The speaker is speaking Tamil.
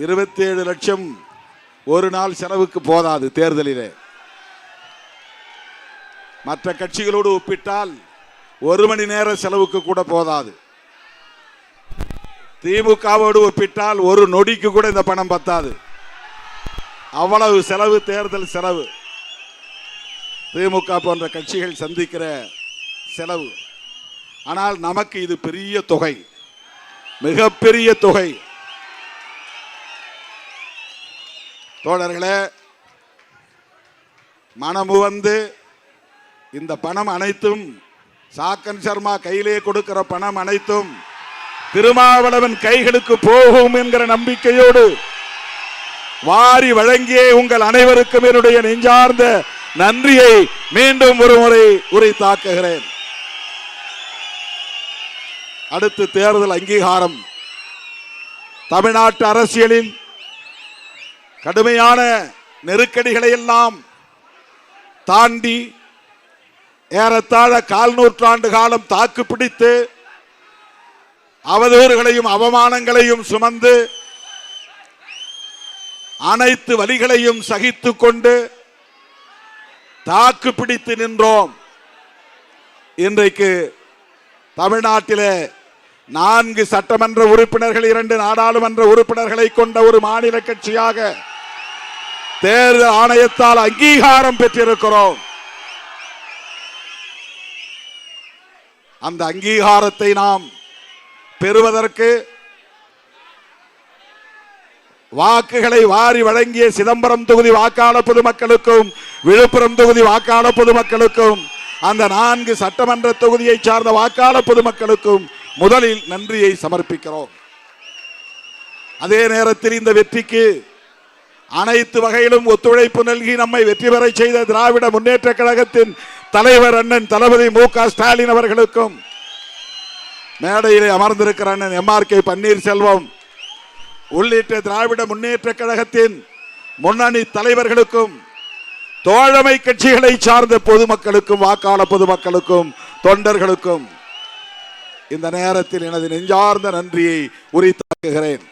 27 லட்சம் ஒரு நாள் செலவுக்கு போதாது. தேர்தலிலே மற்ற கட்சிகளோடு ஒப்பிட்டால் 1 மணி நேர செலவுக்கு கூட போதாது. திமுகவோடு ஒப்பிட்டால் ஒரு நொடிக்கு கூட இந்த பணம் பத்தாது. அவ்வளவு செலவு, தேர்தல் செலவு, திமுக போன்ற கட்சிகள் சந்திக்கிற செலவு. ஆனால் நமக்கு இது பெரிய தொகை, மிகப்பெரிய தொகை. தோழர்களே, மனமு வந்து இந்த பணம் அனைத்தும், சாக்கன் சர்மா கையிலே கொடுக்கிற பணம் அனைத்தும் திருமாவளவன் கைகளுக்கு போகும் என்கிற நம்பிக்கையோடு வாரி வழங்கிய உங்கள் அனைவருக்கும் என்னுடைய நெஞ்சார்ந்த நன்றியை மீண்டும் ஒரு முறை உரைத்தாக்குகிறேன். அடுத்து தேர்தல் அங்கீகாரம். தமிழ்நாட்டு அரசியலில் கடுமையான நெருக்கடிகளை எல்லாம் தாண்டி ஏறத்தாழ 1/4 நூற்றாண்டு காலம் தாக்கு பிடித்து அவதூறுகளையும் அவமானங்களையும் சுமந்து அனைத்து வலிகளையும் சகித்து கொண்டு தாக்கு பிடித்து நின்றோம். இன்றைக்கு தமிழ்நாட்டிலே 4 சட்டமன்ற உறுப்பினர்கள், 2 நாடாளுமன்ற உறுப்பினர்களை கொண்ட ஒரு மாநில கட்சியாக தேர்தல் ஆணையத்தால் அங்கீகாரம் பெற்றிருக்கிறோம். அந்த அங்கீகாரத்தை நாம் பெறுவதற்கு வாக்குகளை வாரி வழங்கிய சிதம்பரம் தொகுதி வாக்காளர் பொதுமக்களுக்கும், விழுப்புரம் தொகுதி வாக்காளர் பொதுமக்களுக்கும், அந்த 4 சட்டமன்ற தொகுதியை சார்ந்த வாக்காளர் பொதுமக்களுக்கும் முதலில் நன்றியை சமர்ப்பிக்கிறோம். அதே நேரத்தில் இந்த வெற்றிக்கு அனைத்து வகையிலும் ஒத்துழைப்பு நல்கி நம்மை வெற்றி பெற செய்த திராவிட முன்னேற்ற கழகத்தின் தலைவர் அண்ணன் தளபதி மு.க. ஸ்டாலின் அவர்களுக்கும், மேடையிலே அமர்ந்திருக்கிற அண்ணன் எம்.ஆர்.கே. பன்னீர்செல்வம் உள்ளிட்ட திராவிட முன்னேற்ற கழகத்தின் முன்னணி தலைவர்களுக்கும், தோழமை கட்சிகளை சார்ந்த பொதுமக்களுக்கும், வாக்காளர் பொதுமக்களுக்கும், தொண்டர்களுக்கும் இந்த நேரத்தில் எனது நெஞ்சார்ந்த நன்றியை உரித்தாக்குகிறேன்.